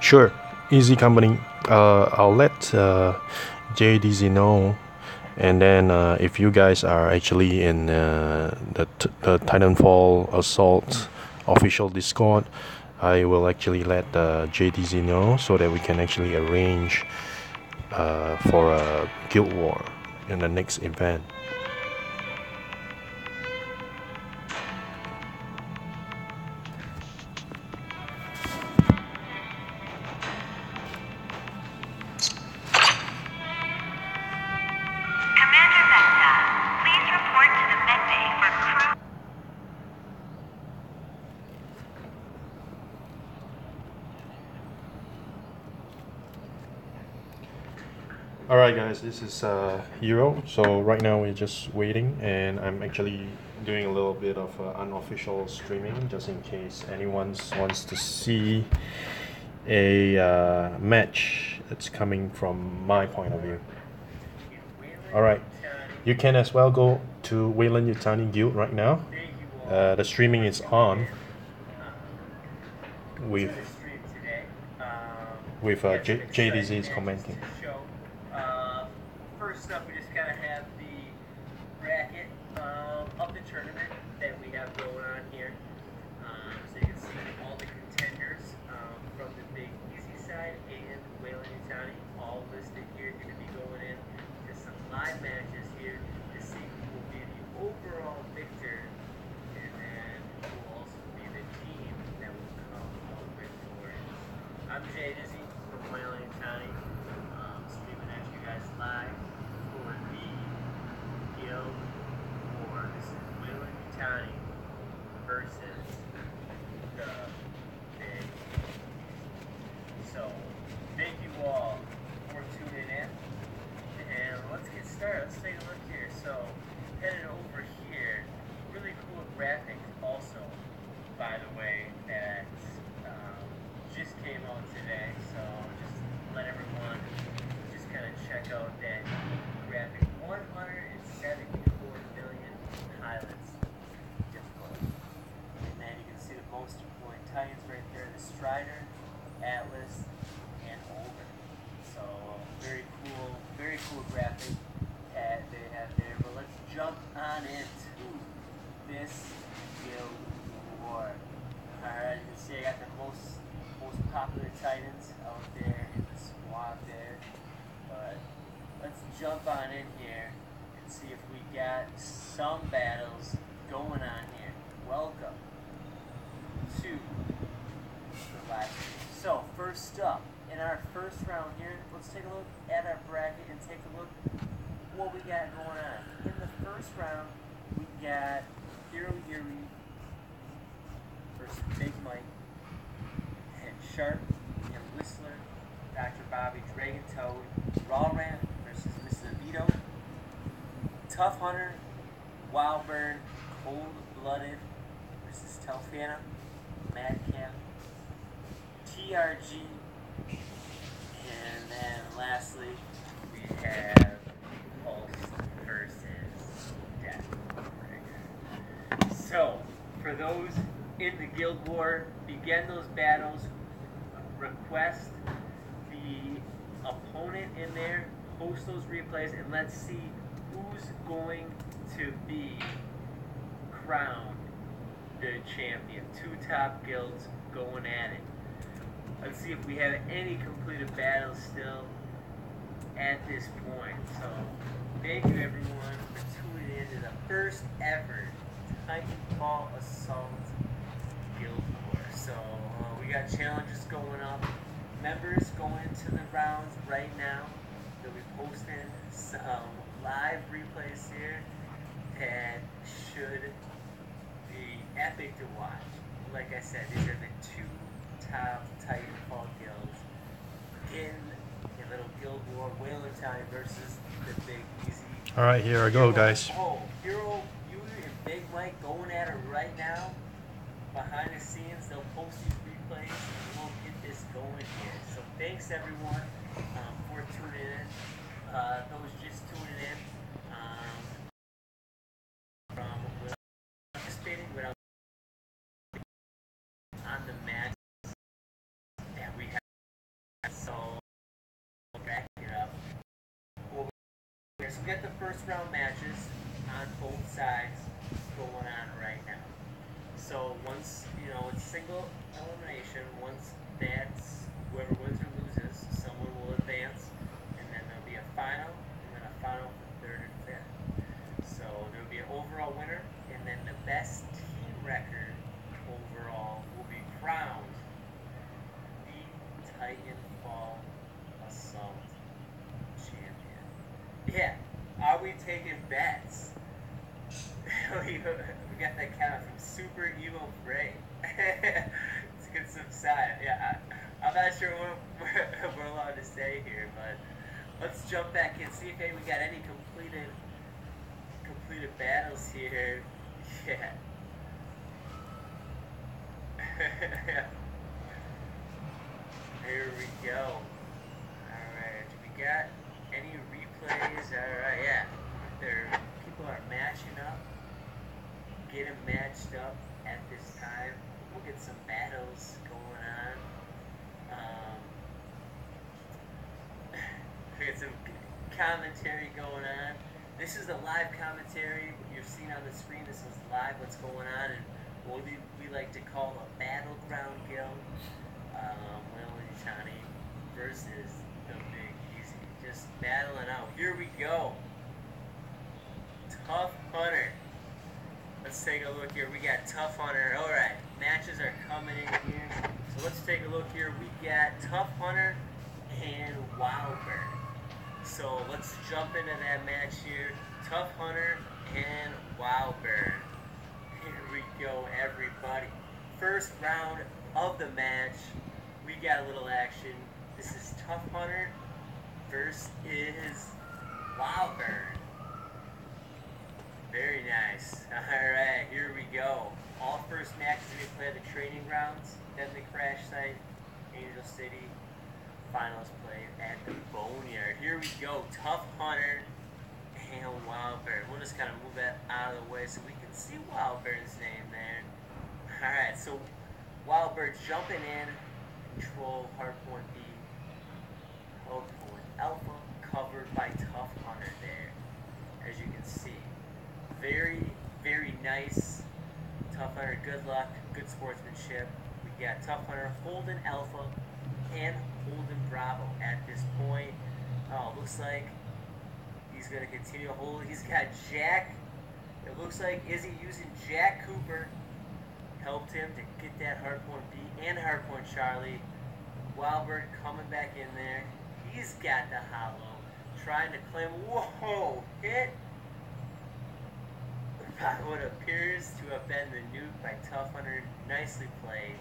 Sure, easy company. I'll let JDZ know, and then if you guys are actually in the Titanfall Assault official Discord, I will actually let JDZ know so that we can actually arrange for a guild war in the next event. Alright guys, this is Hero. So right now we're just waiting, and I'm actually doing a little bit of unofficial streaming just in case anyone wants to see a match that's coming from my point of view. Alright, you can as well go to Weyland Yutani Guild right now. The streaming is on with JDZ is commenting. First up, we just kind of have the bracket of the tournament that we have going on here. So you can see all the contenders from the Big Easy side and Weyland Yutani all listed here. Going to be going in to some live matches here to see who will be the overall victor, and then who will also be the team that will come out victorious. I'm Jay Dizzy from Weyland Yutani, streaming at you guys live. This is Weyland Yutani versus the Big. So thank you all for tuning in, and let's get started. Let's take a look here. So headed over here, really cool graphics also, by the way, that just came out today. So just let everyone just kind of check out that graphic. 174 million pilots difficult. And then you can see the most deployed Titans right there, the Strider, Atlas, and Older. So very cool graphic that they have there. But let's jump on into this guild war. Alright, you can see I got the most popular Titans out there in the squad there. But let's jump on in here and see if we got some battles going on here. Welcome to the live stream. So first up, in our first round here, let's take a look at our bracket and take a look what we got going on. In the first round, we got Hero Yuri versus Bigmike, and Sharp and Whistler, Dr. Bobby, Dragon Toad, Rawran versus Mr. Vito, Tough Hunter, Wildburn, Cold Blooded versus Telfana, Madcap, TRG, and then lastly we have Pulse versus Death. So for those in the Guild War, begin those battles, request the opponent in there, post those replays, and let's see who's going to be crowned the champion. Two top guilds going at it. Let's see if we have any completed battles still at this point. So thank you everyone for tuning in to the first ever Titanfall Assault Guild War. So we got challenges going up. Members going into the rounds right now. They'll be posting some live replays here that should be epic to watch. Like I said, these are the two top Titanfall guilds in a little guild war. Weyland Yutani versus the Big Easy. Alright, here I go, guys. Hero Yuri and Bigmike going at it right now. Behind the scenes, they'll post these replays and we'll get this going here. So thanks everyone for tuning in. Those just tuning in from participating on the match that we have. So we got the first round matches on both sides going on right now. So once, you know, it's single elimination. Once that's whoever wins or loses, someone will advance, and then there'll be a final, and then a final for third and fifth. So there'll be an overall winner, and then the best team record overall will be crowned the Titanfall Assault champion. Yeah, are we taking bets? we got that comment from Super Evil Bray. Let's get some side. Yeah, I'm not sure what we're allowed to say here, but let's jump back in, see if we got any completed battles here. Yeah. Here we go. Alright, do we got any replays? Alright, yeah. People are matching up. Get them matched up at this time. We'll get some battles going on. We get some commentary going on. This is the live commentary you're seeing on the screen. This is live what's going on, and what we like to call a battleground guild. Weyland Yutani versus the Big Easy. Just battling out. Here we go. Tough Hunter. Let's take a look here. We got Tough Hunter. Alright, matches are coming in here. So let's take a look here. We got Tough Hunter and Wildbird. So let's jump into that match here. Tough Hunter and Wildbird. Here we go, everybody. First round of the match. We got a little action. This is Tough Hunter versus Wildbird. Very nice. Alright, here we go. All first matches we play at the training grounds, then the crash site, Angel City. Finals played at the Boneyard. Here we go. Tough Hunter and Wildbird. We'll just kind of move that out of the way so we can see Wildbird's name there. Alright, so Wildbird jumping in. Control hardpoint B. Hardpoint Alpha covered by Tough Hunter there. As you can see. Very, very nice. Tough Hunter, good luck, good sportsmanship. We got Tough Hunter holding Alpha and holding Bravo at this point. Oh, looks like he's going to continue to hold. He's got Jack. It looks like, is he using Jack Cooper? Helped him to get that hardpoint B and hardpoint Charlie. Wildbird coming back in there. He's got the hollow. Trying to claim. Whoa! Hit. What appears to have been the nuke by Tough Hunter. Nicely played.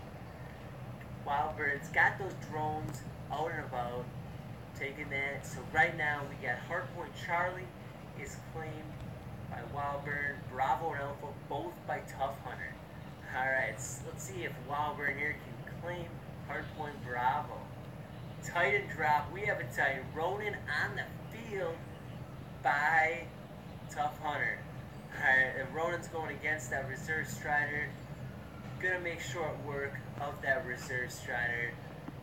Wildbird's got those drones out and about. Taking that. So right now we got hardpoint Charlie is claimed by Wildbird. Bravo and Alpha both by Tough Hunter. Alright, let's see if Wildbird here can claim hardpoint Bravo. Titan drop. We have a Titan. Ronin on the field by Tough Hunter. Alright, and Ronin's going against that reserve Strider. Gonna make short work of that reserve Strider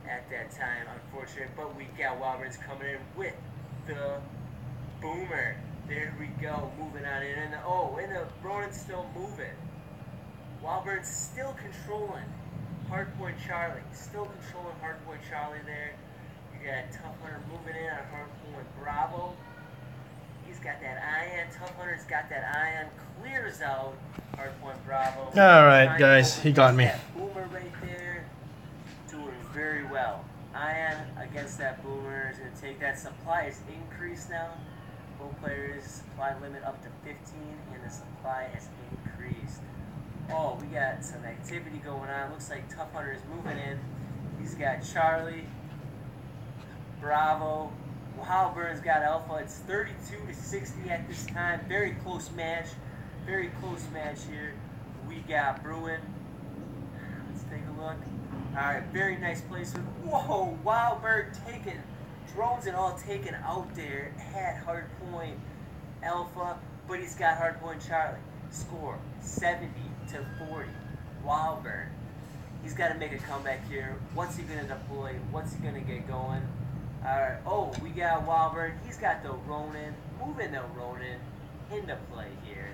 at that time, unfortunate. But we got Wildbird's coming in with the Boomer. There we go, moving on in. And the Ronin's still moving. Wildbird's still controlling hardpoint Charlie. Still controlling hardpoint Charlie there. You got Tough Hunter moving in on hardpoint Bravo. He's got that ion. Tough Hunter's got that ion. Clears out hardpoint Bravo. Alright, guys, he got me. Boomer right there. Doing very well. Ion against that Boomer is going to take that. Supply is increased now. Both players supply limit up to 15, and the supply has increased. Oh, we got some activity going on. Looks like Tough Hunter is moving in. He's got Charlie, Bravo. Wildbird's got Alpha. It's 32-60 at this time. Very close match. Very close match here. We got Bruin. Let's take a look. Alright, very nice placement. Whoa, Wildbird taken. Drones and all taken out there at hardpoint Alpha, but he's got hardpoint Charlie. Score 70-40. Wildbird. He's got to make a comeback here. What's he going to deploy? What's he going to get going? Alright, oh, we got Wyvern. He's got the Ronin, moving the Ronin into play here.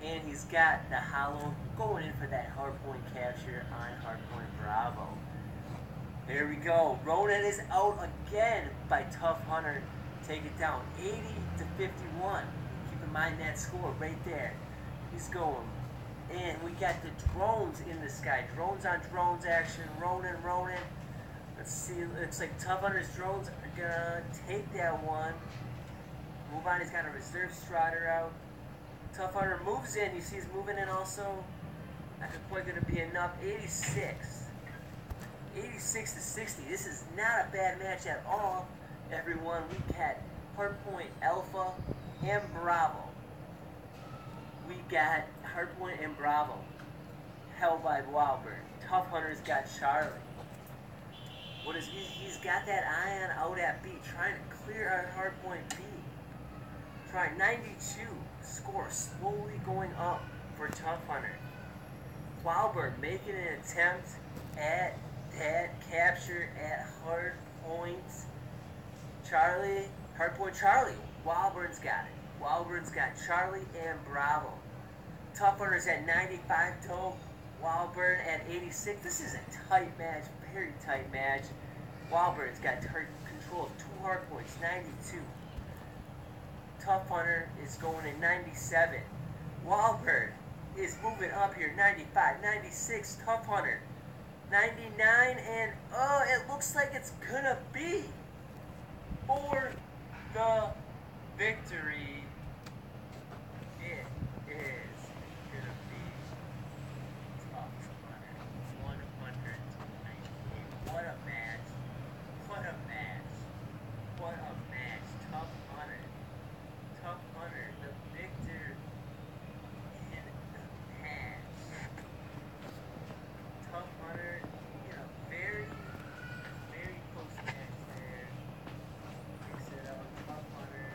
And he's got the Hollow going in for that hardpoint capture on hardpoint Bravo. Here we go. Ronin is out again by Tough Hunter. Take it down 80 to 51. Keep in mind that score right there. He's going. And we got the drones in the sky. Drones on drones action. Ronin. Let's see. Looks like Tough Hunter's drones are gonna take that one. Move on. He's got a reserve strider out. Tough Hunter moves in. You see he's moving in also. Not quite gonna be enough. 86 to 60. This is not a bad match at all, everyone. We got Hardpoint Alpha and Bravo. We got Hardpoint and Bravo held by Wyvern. Tough Hunter's got Charlie. What is he's got that ion out at B, trying to clear our Hardpoint B. Trying 92. Score slowly going up for Tough Hunter. Wyvern making an attempt at that capture at Hardpoint Charlie. Hardpoint Charlie. Wyvern's got it. Wyvern's got Charlie and Bravo. Tough Hunter's at 95 total. Wyvern at 86. This is a tight match, very tight match. Wyvern's got control of 2 hardpoints, 92. Tough Hunter is going in 97. Wyvern is moving up here, 95, 96. Tough Hunter, 99, and oh, it looks like it's gonna be for the victory. It is gonna be Tough Hunter, 198. What a match! What a match! What a match! Tough Hunter, the victor in the match. Tough Hunter, you know, very close match there. Picks it up. Tough Hunter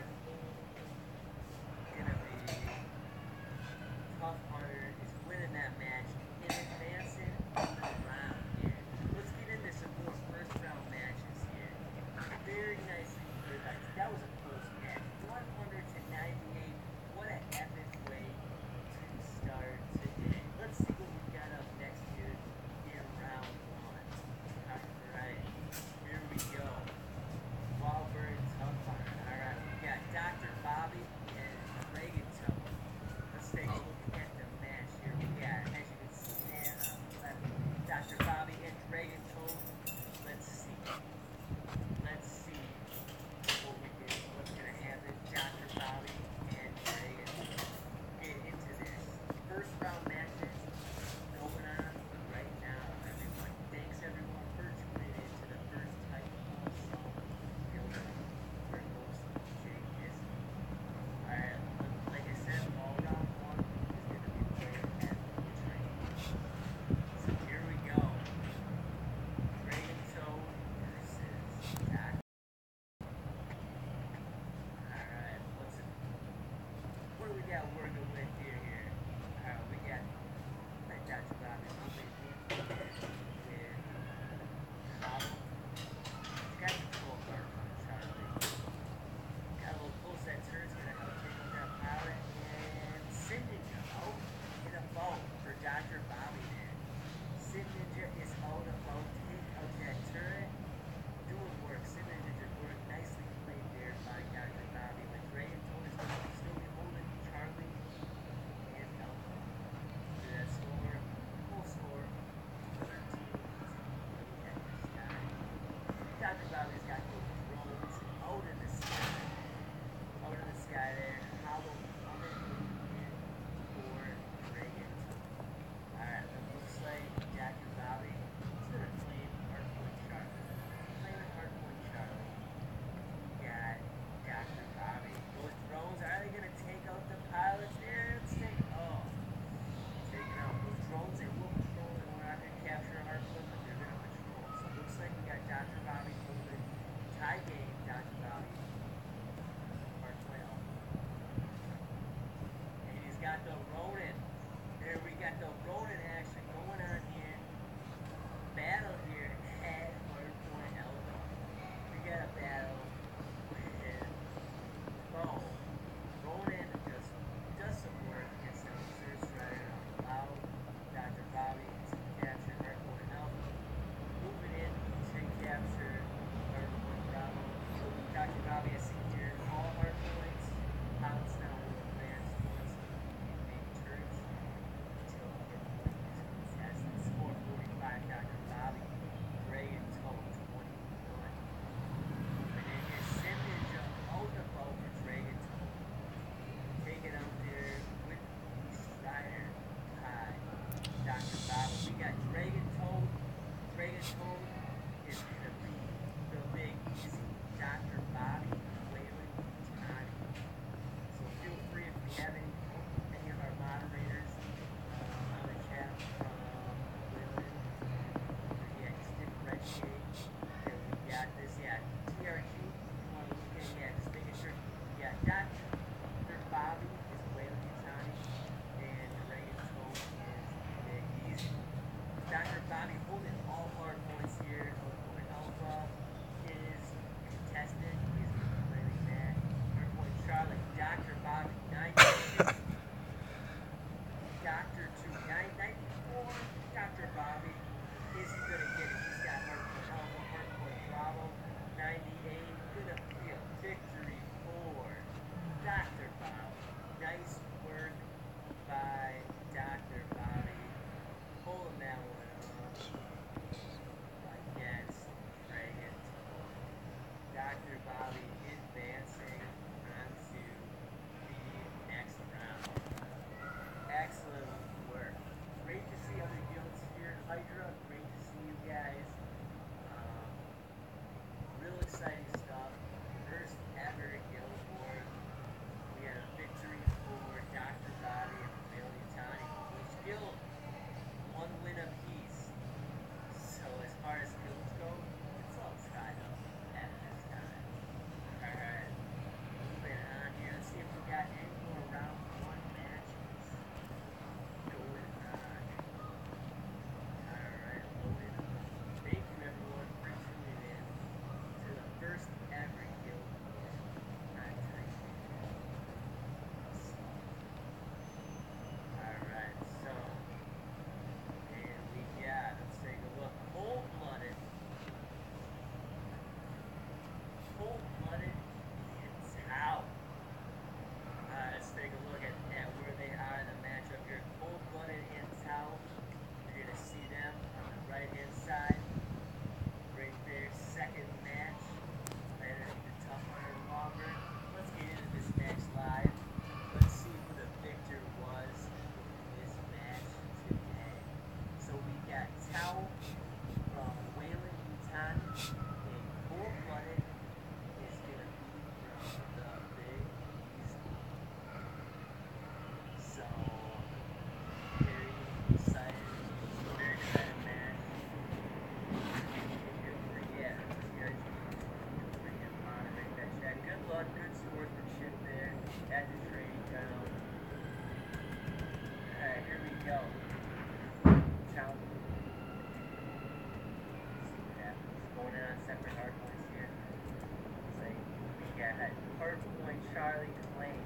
Charlie claim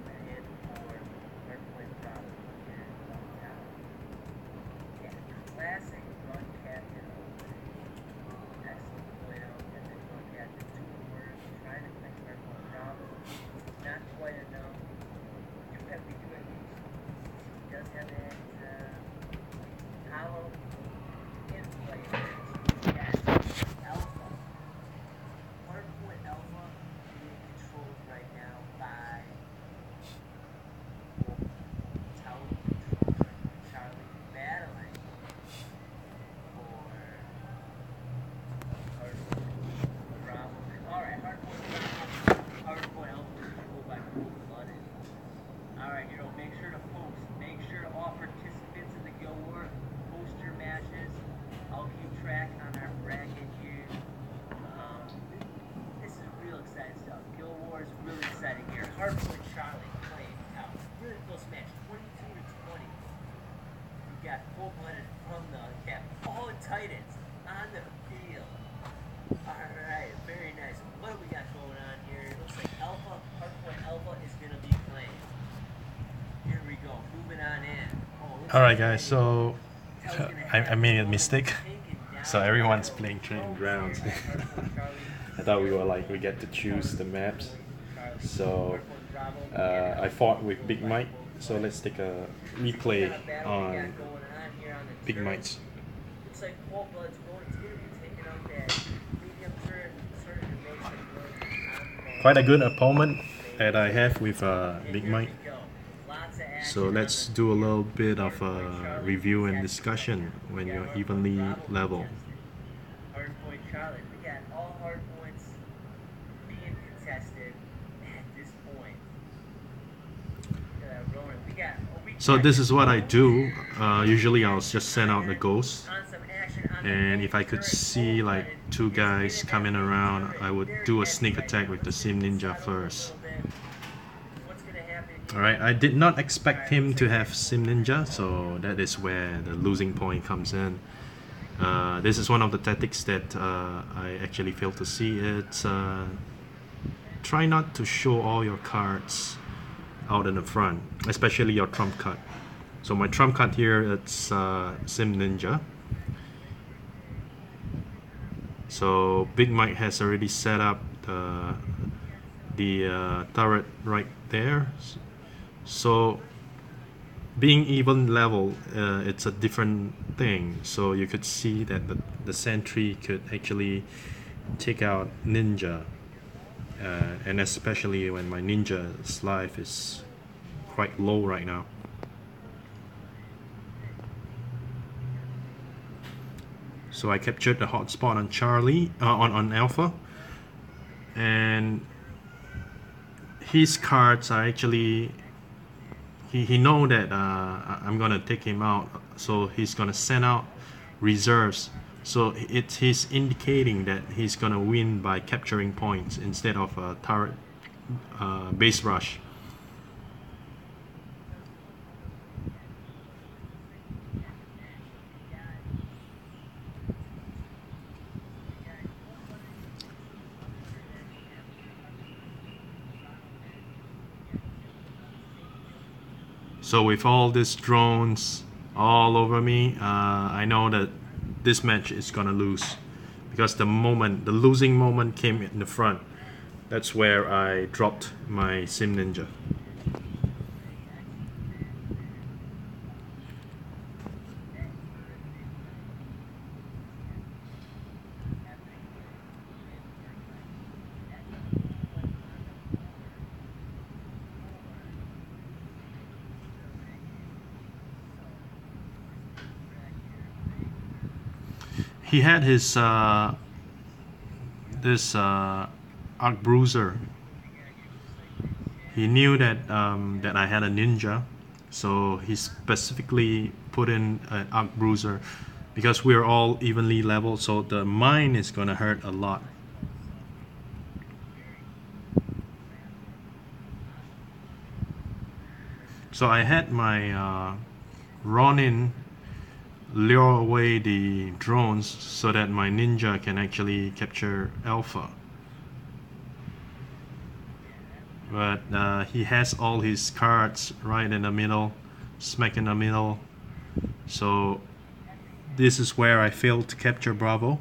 and for Hardpoint Bravo and Downtown. And classic run captain opening. Excellent point out, and then run captain 2 words, trying to fix Hardpoint Bravo. Not quite enough. We do have these. He does have that hollow in play. Yes. Alpha. Hardpoint Alpha being controlled right now by Tower Controller Charlie battling for Hardpoint Bravo. Alright, Hardpoint Bravo. Hardpoint Alpha is controlled by Cold-Blooded. Alright, make sure to post. Make sure to all participants in the Guild War post your matches. I'll keep track on our bracket here. This is real exciting stuff. Guild War is really exciting here. Hardpoint Charlie playing out. Really close match. 22-20. We got Cold-Blooded from the cap. All Titans on the field. Alright, very nice. What do we got going on here? It looks like Hardpoint Alpha is going to be playing. Here we go. Moving on in. Alright guys, so I made a mistake. So everyone's playing training grounds. I thought we get to choose the maps. So I fought with Bigmike. So let's take a replay on Bigmike. Looks like Cold-Blood's going to be taking out that medium turn. Quite a good opponent that I have with Bigmike. So let's do a little bit of a review and discussion when you're evenly level. Hardpoint Charlie, we got all hard points being contested at this point. So this is what I do. Usually I'll just send out the ghost, and if I could see like 2 guys coming around, I would do a sneak attack with the Sim Ninja first. Alright, I did not expect him to have Sim Ninja, so that is where the losing point comes in. This is one of the tactics that I actually failed to see. It's try not to show all your cards out in the front, especially your trump card. So my trump card here, it's Sim Ninja. So Bigmike has already set up the turret right there. So being even level, it's a different thing. So you could see that the sentry could actually take out ninja, and especially when my ninja's life is quite low right now. So I captured the hotspot on Charlie, on Alpha, and his cards are actually, he know that I'm gonna take him out, so he's gonna send out reserves. So he's indicating that he's gonna win by capturing points instead of a turret base rush. So with all these drones all over me, I know that this match is gonna lose, because the losing moment came in the front. That's where I dropped my Sim Ninja. He had his this Arc Bruiser. He knew that that I had a ninja, so he specifically put in an Arc Bruiser because we're all evenly leveled. So the mine is gonna hurt a lot. So I had my Ronin lure away the drones so that my ninja can actually capture Alpha. but he has all his cards right in the middle, smack in the middle. So this is where I failed to capture Bravo.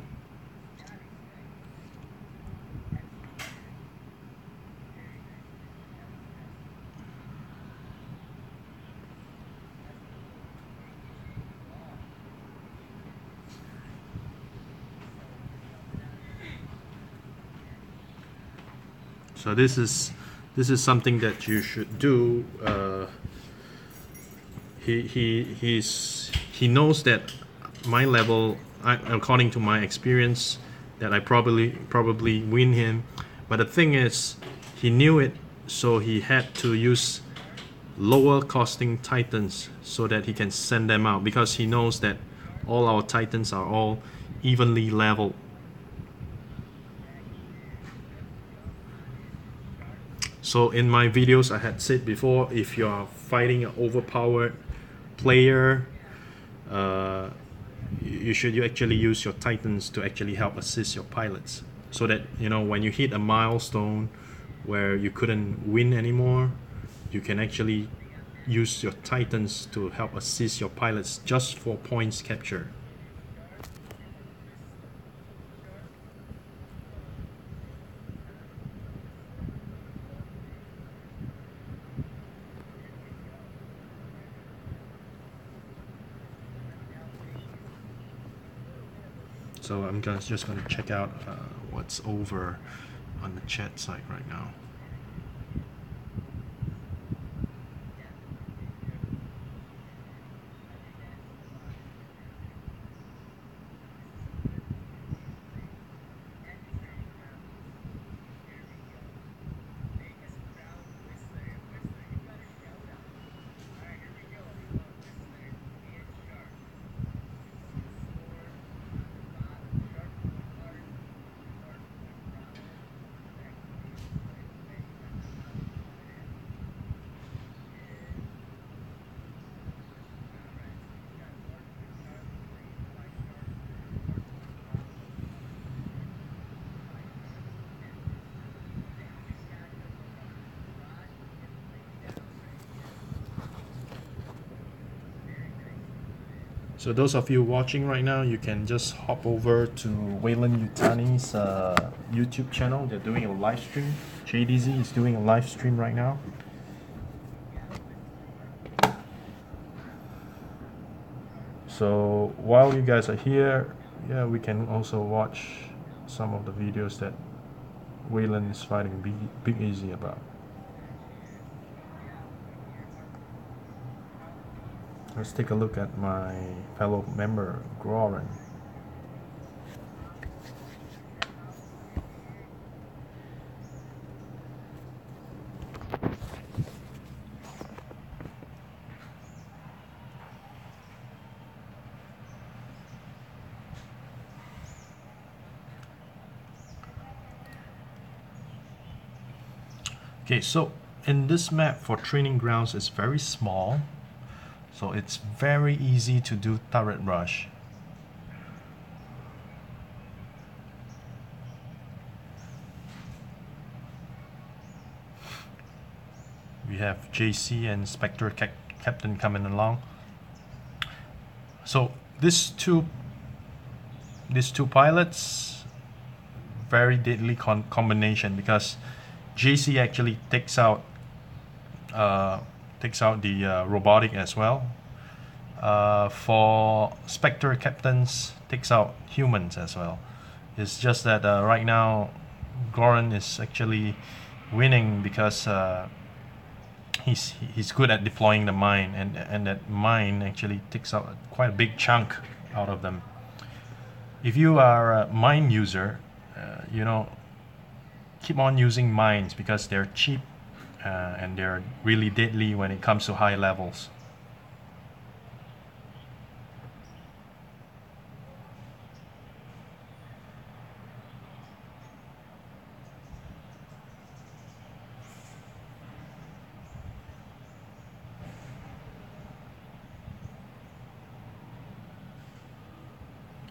So this is something that you should do. He knows that my level, according to my experience, that I probably win him. But the thing is, he knew it, so he had to use lower costing titans so that he can send them out, because he knows that all our titans are all evenly leveled. So in my videos I had said before, if you are fighting an overpowered player, you should actually use your titans to actually help assist your pilots, so that, you know, when you hit a milestone where you couldn't win anymore, you can actually use your titans to help assist your pilots just for points capture. So I'm just going to check out what's over on the chat site right now. So those of you watching right now, you can just hop over to Weyland Yutani's YouTube channel. They're doing a live stream. JDZ is doing a live stream right now. So while you guys are here, yeah, we can also watch some of the videos that Weyland is fighting Big Easy about. Let's take a look at my fellow member, Groren. Okay, so in this map for training grounds, it's very small. So it's very easy to do turret rush. We have JC and Spectre Captain coming along. So these two pilots, very deadly combination, because JC actually takes out the robotic as well. For Spectre Captains, takes out humans as well. It's just that right now Goran is actually winning because he's good at deploying the mine, and that mine actually takes out quite a big chunk out of them. If you are a mine user, you know, keep on using mines because they're cheap. And they're really deadly when it comes to high levels.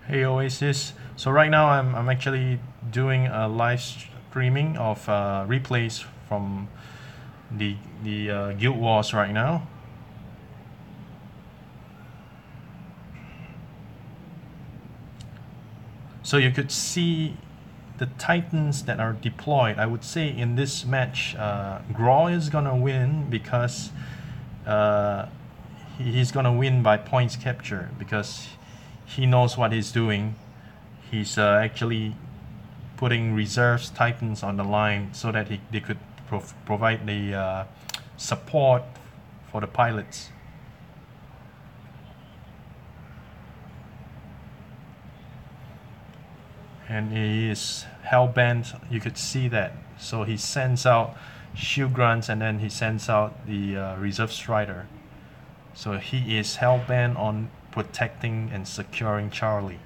Hey Oasis, so right now I'm actually doing a live streaming of replays from the guild wars right now. So you could see the Titans that are deployed. I would say in this match, Graw is gonna win because he's gonna win by points capture because he knows what he's doing. He's actually putting reserves Titans on the line so that they could provide the support for the pilots. And he is hellbent, you could see that. So he sends out shield grunts and then he sends out the reserve strider. So he is hellbent on protecting and securing Charlie.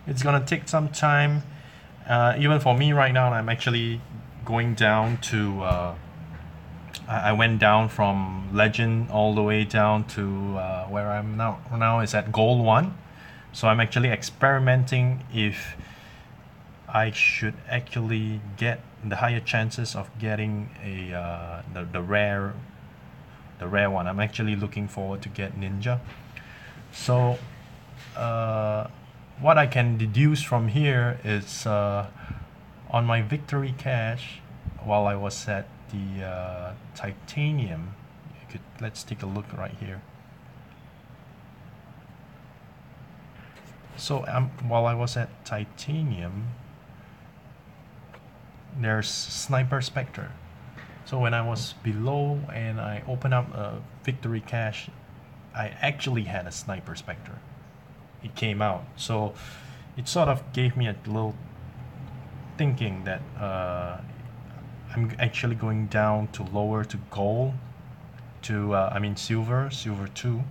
It's gonna take some time. Even for me right now, I'm actually going down to I went down from legend all the way down to where I'm now is at gold 1. So I'm actually experimenting if I should actually get the higher chances of getting a the rare one. I'm actually looking forward to get ninja. So what I can deduce from here is on my victory cache while I was at the titanium. Let's take a look right here. So while I was at titanium, there's Sniper Spectre. So when I was below and I opened up a victory cache, I actually had a Sniper Spectre. It came out. So it sort of gave me a little thinking that I'm actually going down to lower to gold, to silver 2,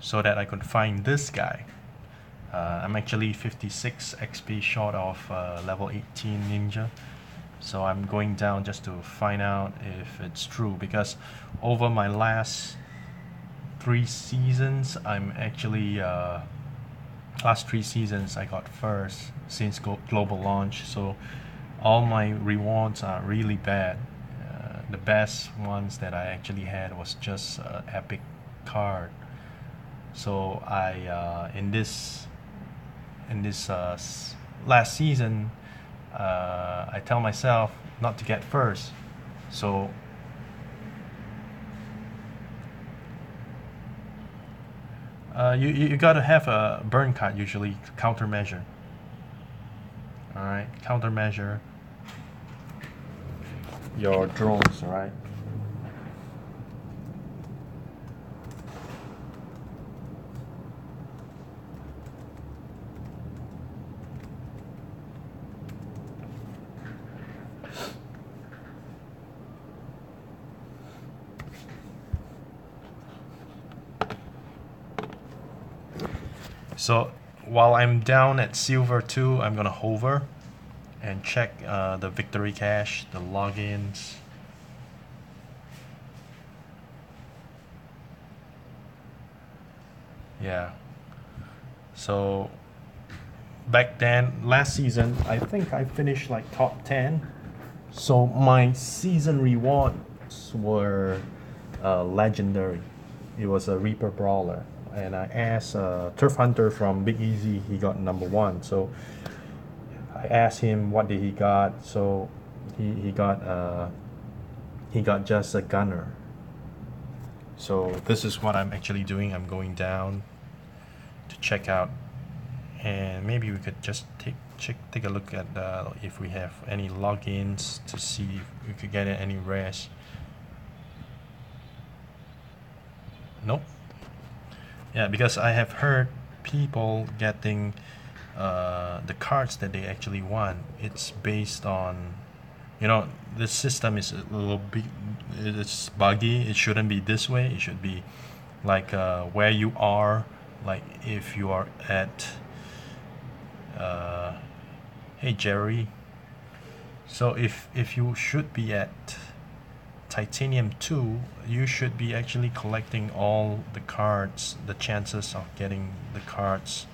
so that I could find this guy. I'm actually 56 XP short of level 18 ninja, so I'm going down just to find out if it's true, because over my last 3 seasons I'm actually last 3 seasons I got first since global launch, so all my rewards are really bad. The best ones that I actually had was just epic card. So I in this last season, I tell myself not to get first. So you gotta have a burn card usually to countermeasure. All right, countermeasure your drones. All right. So while I'm down at silver 2, I'm gonna hover and check the victory cache, the logins. Yeah. So back then, last season, I think I finished like top 10. So my season rewards were legendary. It was a Reaper Brawler. And I asked Turf Hunter from Big Easy, he got number 1. So I asked him what did he got. So he got just a gunner. So this is what I'm actually doing. I'm going down to check out, and maybe we could just take a look at if we have any logins to see if we could get any rares. Nope. Yeah, because I have heard people getting the cards that they actually want. It's based on, the system is a little bit, it's buggy. It shouldn't be this way. It should be like where you are. Like if you are at, hey Jerry. So if you should be at Titanium 2, you should be actually collecting all the cards, the chances of getting the cards.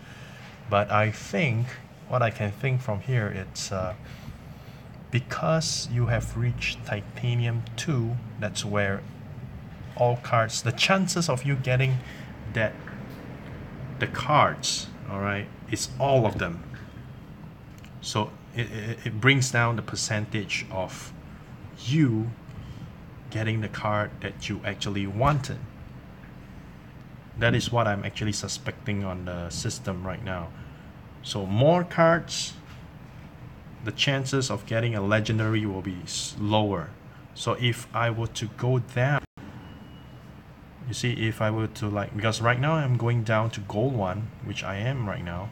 But I think, what I can think from here, it's because you have reached Titanium 2, that's where all cards, the chances of you getting that, the cards, all right, it's all of them. So it brings down the percentage of you getting the card that you actually wanted. That is what I'm actually suspecting on the system right now. So more cards, the chances of getting a legendary will be lower. So if I were to go down, you see, if I were to like, because right now I'm going down to gold 1, which I am right now,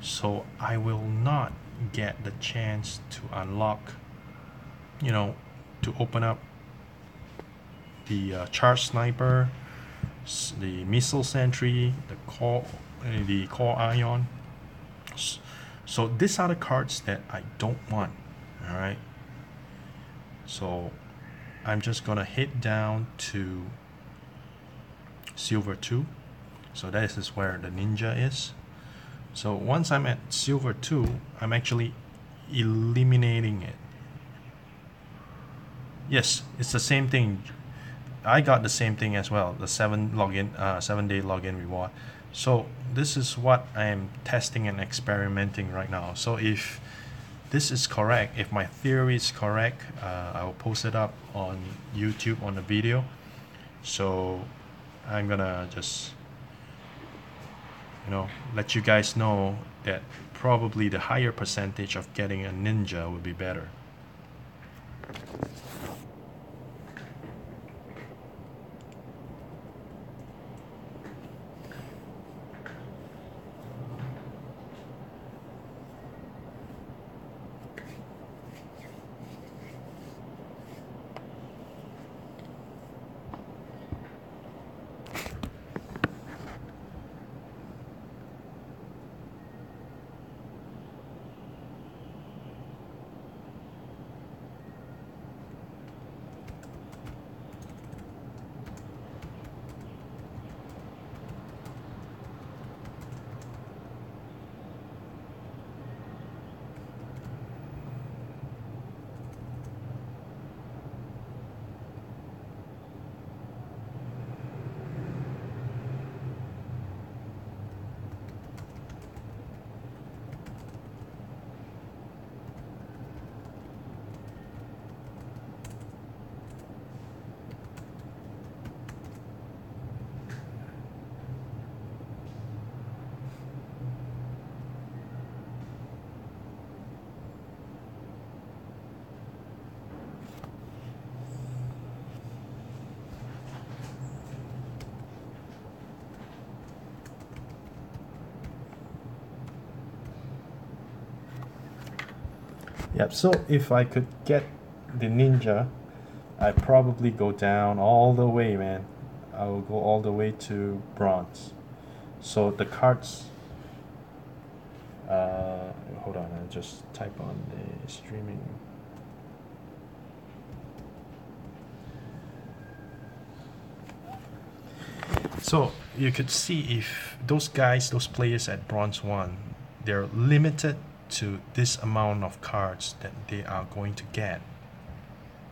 so I will not get the chance to unlock, you know, to open up the charge sniper, the missile sentry, the core ion. So these are the cards that I don't want. All right, so I'm just gonna head down to silver 2. So this is where the ninja is. So once I'm at silver 2, I'm actually eliminating it. Yes, it's the same thing. I got the same thing as well, the 7 day login reward. So this is what I am testing and experimenting right now. So if this is correct, if my theory is correct, I will post it up on YouTube on the video. So I'm gonna just, you know, let you guys know that probably the higher percentage of getting a ninja would be better. Yep, so if I could get the ninja, I'd probably go down all the way, man. I will go all the way to bronze. So the cards, hold on, I'll just type on the streaming. So you could see if those guys, those players at bronze 1, they're limited to this amount of cards that they are going to get.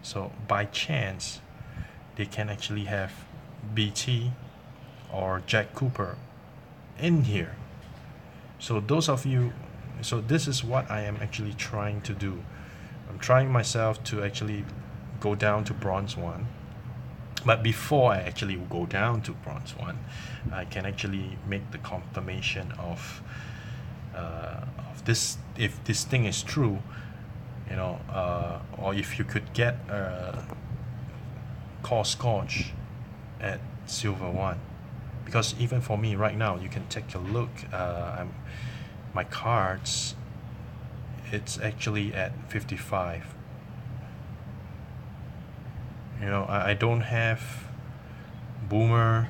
So by chance, they can actually have BT or Jack Cooper in here. So those of you, so this is what I am actually trying to do. I'm trying myself to actually go down to bronze 1. But before I actually go down to bronze 1, I can actually make the confirmation of this, if this thing is true, you know, or if you could get a core scorch at silver 1. Because even for me right now, you can take a look, my cards, it's actually at 55. You know, I don't have Boomer,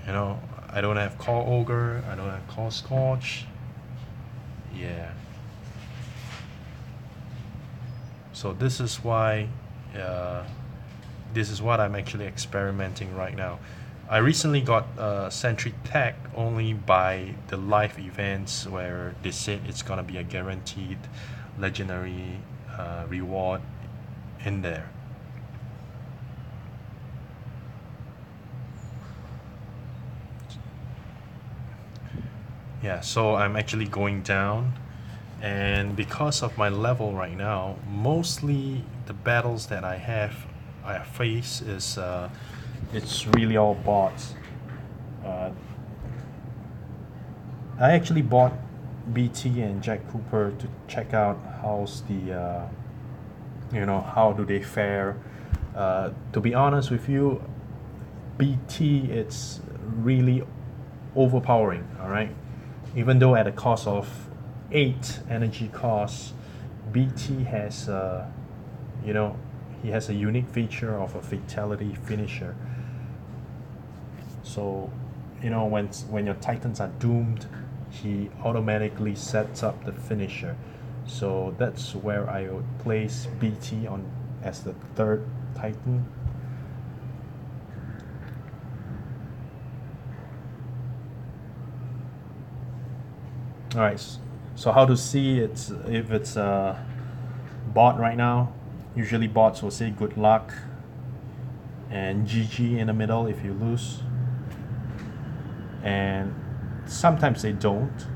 you know, I don't have Core Ogre, I don't have Core Scorch. Yeah. So this is why, this is what I'm actually experimenting right now. I recently got Sentry Tech only by the live events where they said it's gonna be a guaranteed legendary reward in there. Yeah, so I'm actually going down, and because of my level right now, mostly the battles that I face is it's really all bots. uh, I actually bought BT and Jack Cooper to check out how's the how do they fare. To be honest with you, BT, it's really overpowering. All right, even though at a cost of 8 energy costs, BT has he has a unique feature of a fatality finisher. So when your titans are doomed, he automatically sets up the finisher. So that's where I would place BT on as the third titan. All right, so how to see it's if it's a bot right now? Usually bots will say good luck and GG in the middle if you lose, and sometimes they don't.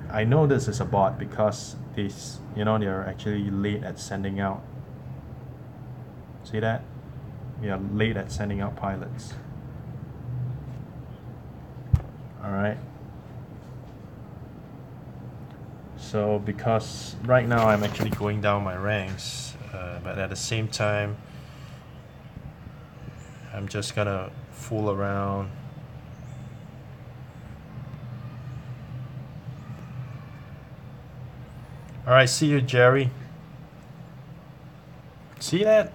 I know this is a bot because they're actually late at sending out. See that? We are late at sending out pilots. All right. So because right now I'm actually going down my ranks, but at the same time I'm just gonna fool around. Alright, see you, Jerry. See that?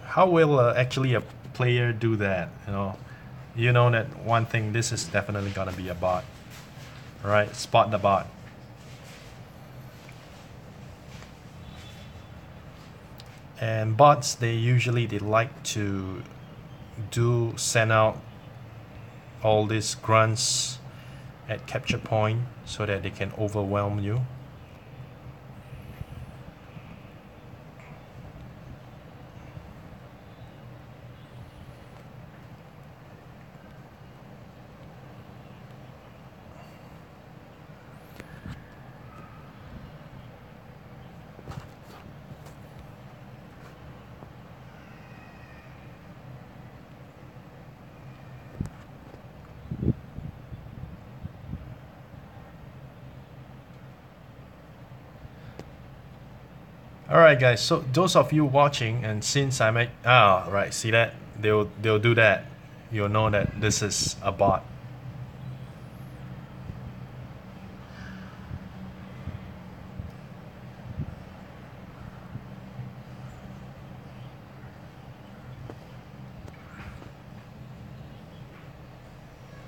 How will actually a player do that? You know that one thing, this is definitely gonna be a bot. Alright, spot the bot. And bots, they like to send out all these grunts at capture point so that they can overwhelm you. Alright guys, so those of you watching, and since I'm right, see that? They'll do that. You'll know that this is a bot.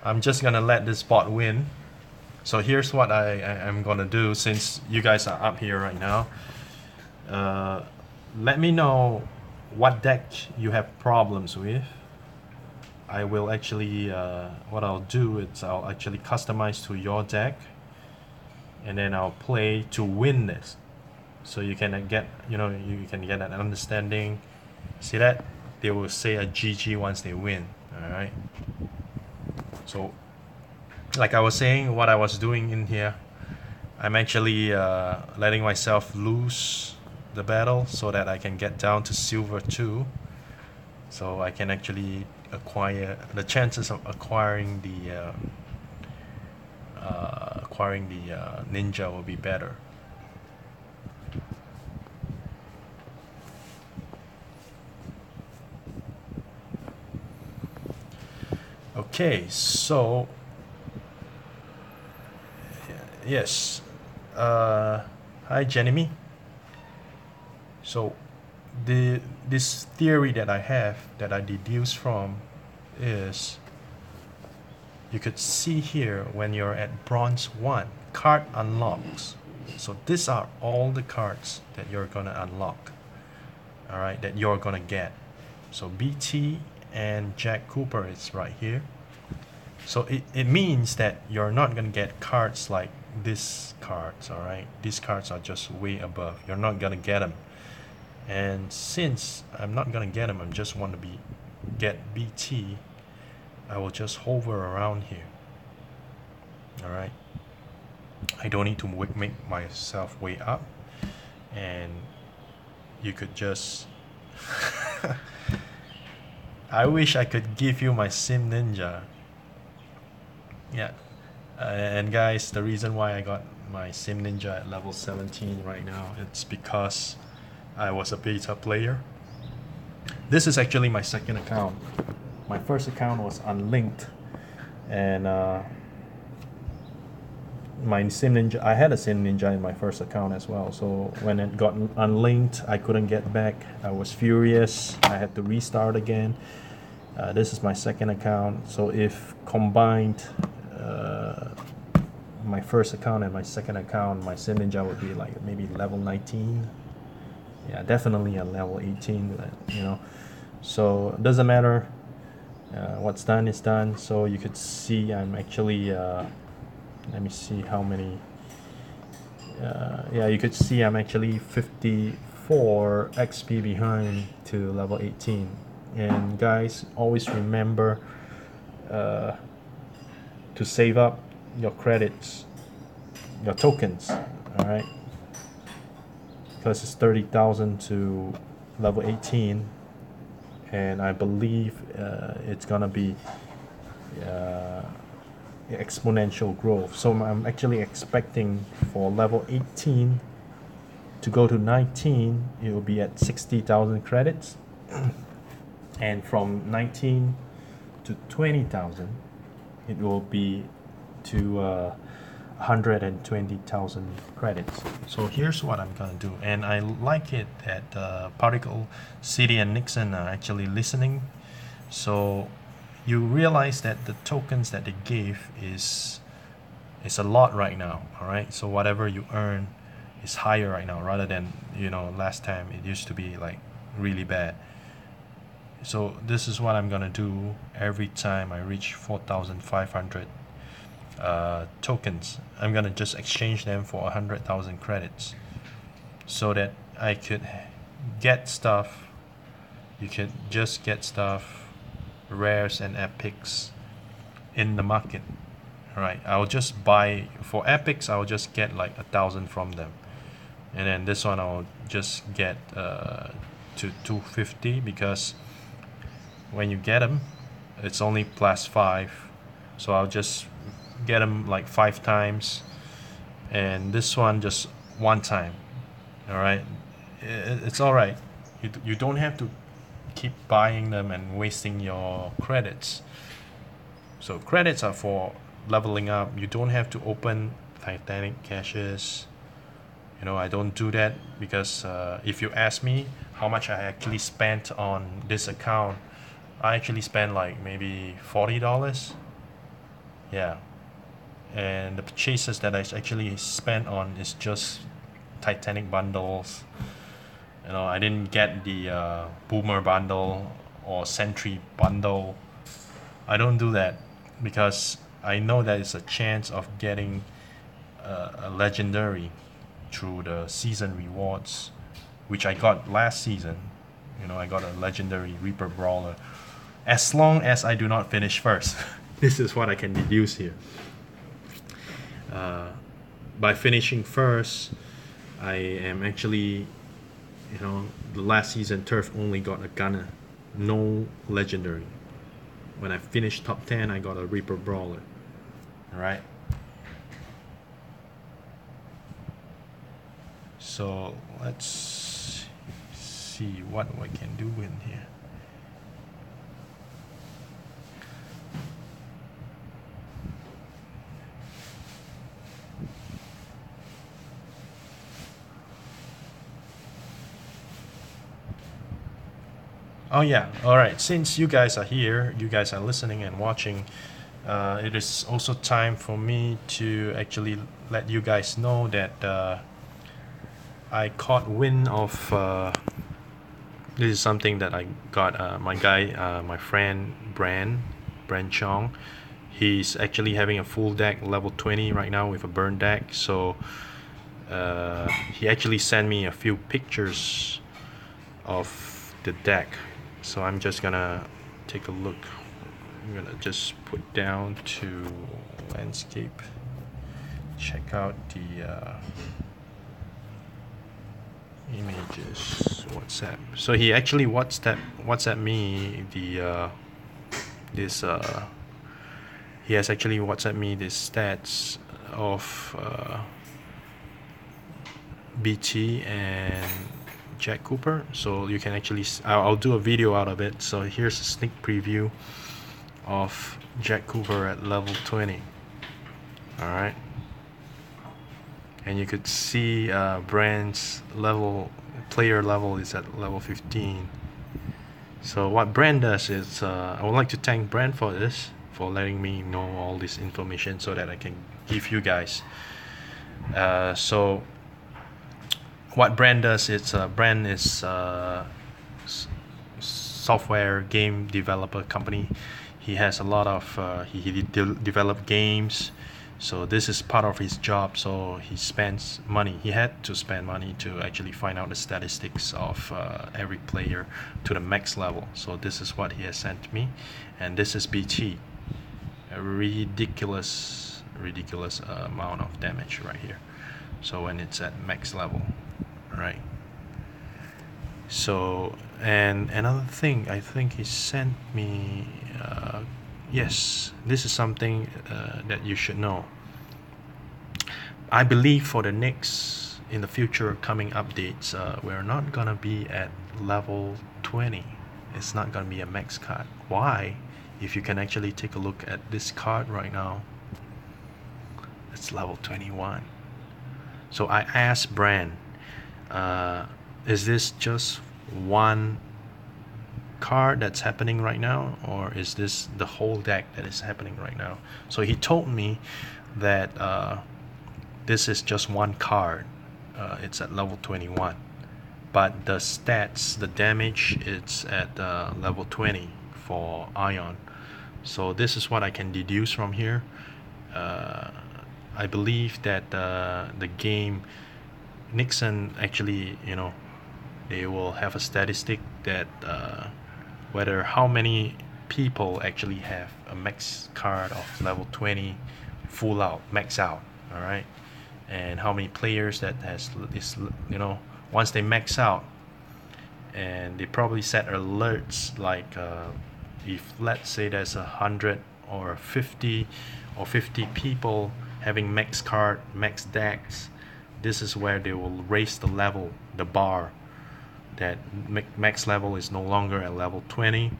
I'm just gonna let this bot win. So here's what I'm gonna do, since you guys are up here right now. Let me know what deck you have problems with. I will actually, what I'll do is I'll actually customize to your deck, and then I'll play to win this. So you can get, you can get an understanding. See that? They will say a GG once they win. Alright. So, like I was saying, what I was doing in here, I'm actually letting myself lose the battle so that I can get down to silver 2, so I can actually acquire the chances of acquiring the ninja will be better. Okay, so yes, hi Jenny. So this theory that I have, that I deduce from, is you could see here when you're at bronze 1, card unlocks. So these are all the cards that you're gonna unlock, alright, that you're gonna get. So BT and Jack Cooper is right here. So it means that you're not gonna get cards like these cards, all right? These cards are just way above. You're not gonna get them. And since I'm not gonna get them, I just want to get BT. I will just hover around here. All right. I don't need to make myself way up, and you could just. I wish I could give you my Sim Ninja. Yeah. And guys, the reason why I got my Sim Ninja at level 17 right now, it's because I was a beta player. This is actually my second account. My first account was unlinked, and my Sim Ninja, I had a Sim Ninja in my first account as well. So when it got unlinked, I couldn't get back. I was furious. I had to restart again. This is my second account. So if combined, my first account and my second account, my Sim Ninja would be like maybe level 19. Yeah, definitely a level 18, you know. So it doesn't matter. What's done is done. So you could see I'm actually let me see how many. Yeah, you could see I'm actually 54 XP behind to level 18. And guys, always remember to save up your credits, your tokens, all right? Because it's 30,000 to level 18, and I believe it's gonna be exponential growth. So I'm actually expecting for level 18 to go to 19, it will be at 60,000 credits, and from 19 to 20,000, it will be to 120,000 credits. So here's what I'm gonna do, and I like it that Particle City and Nixon are actually listening. So you realize that the tokens that they gave is a lot right now, all right? So whatever you earn is higher right now, rather than, you know, last time it used to be like really bad. So this is what I'm gonna do every time I reach 4,500 tokens. I'm gonna just exchange them for 100,000 credits, so that I could get stuff. You could just get stuff, rares and epics in the market. All right, I'll just buy for epics. I'll just get like 1,000 from them, and then this one I'll just get to 250, because when you get them, it's only +5. So I'll just get them like 5 times, and this one just 1 time. All right, it's all right. You don't have to keep buying them and wasting your credits. So credits are for leveling up. You don't have to open Titanic caches. You know, I don't do that because if you ask me how much I actually spent on this account, I actually spent like maybe $40. Yeah. And the purchases that I actually spent on is just Titanic bundles. You know, I didn't get the Boomer bundle or Sentry bundle. I don't do that because I know that it's a chance of getting a legendary through the season rewards, which I got last season. You know, I got a legendary Reaper Brawler. As long as I do not finish first. This is what I can deduce here. By finishing first, I am actually, you know, the last season Turf only got a gunner, no legendary. When I finished top 10, I got a Reaper Brawler. Alright. So let's see what I can do in here. Oh yeah, alright, since you guys are here, you guys are listening and watching, it is also time for me to actually let you guys know that I caught wind of this is something that I got my guy, my friend Brand Chong. he's actually having a full deck level 20 right now with a burn deck. So he actually sent me a few pictures of the deck, so I'm just gonna take a look. I'm gonna just put down to landscape, check out the images WhatsApp. So he actually WhatsApp me the he has actually WhatsApp me the stats of BT and Jack Cooper, so you can actually I'll do a video out of it. So here's a sneak preview of Jack Cooper at level 20. Alright, and you could see Brand's player level is at level 15. So what Brand does is I would like to thank Brand for this, for letting me know all this information so that I can give you guys. So what Brand does is Brand is software game developer company. He has a lot of he develop games, so this is part of his job. So he spends money, he had to spend money to actually find out the statistics of every player to the max level. So this is what he has sent me, and this is BT, a ridiculous amount of damage right here. So when it's at max level, right? So, and another thing, I think he sent me yes, this is something that you should know. I believe for the next, in the future coming updates, we're not gonna be at level 20. It's not gonna be a max card. Why? If you can actually take a look at this card right now, it's level 21. So I asked Brand, is this just one card that's happening right now, or is this the whole deck that is happening right now? So he told me that this is just one card. It's at level 21, but the stats, the damage, it's at level 20 for Ion. So this is what I can deduce from here. I believe that the game, Nixon actually, you know, they will have a statistic that whether how many people actually have a max card of level 20 full out, max out, all right, and how many players that has this, you know, once they max out, and they probably set alerts like if let's say there's 100 or 50 people having max card, max decks, this is where they will raise the level, the bar, that max level is no longer at level 20,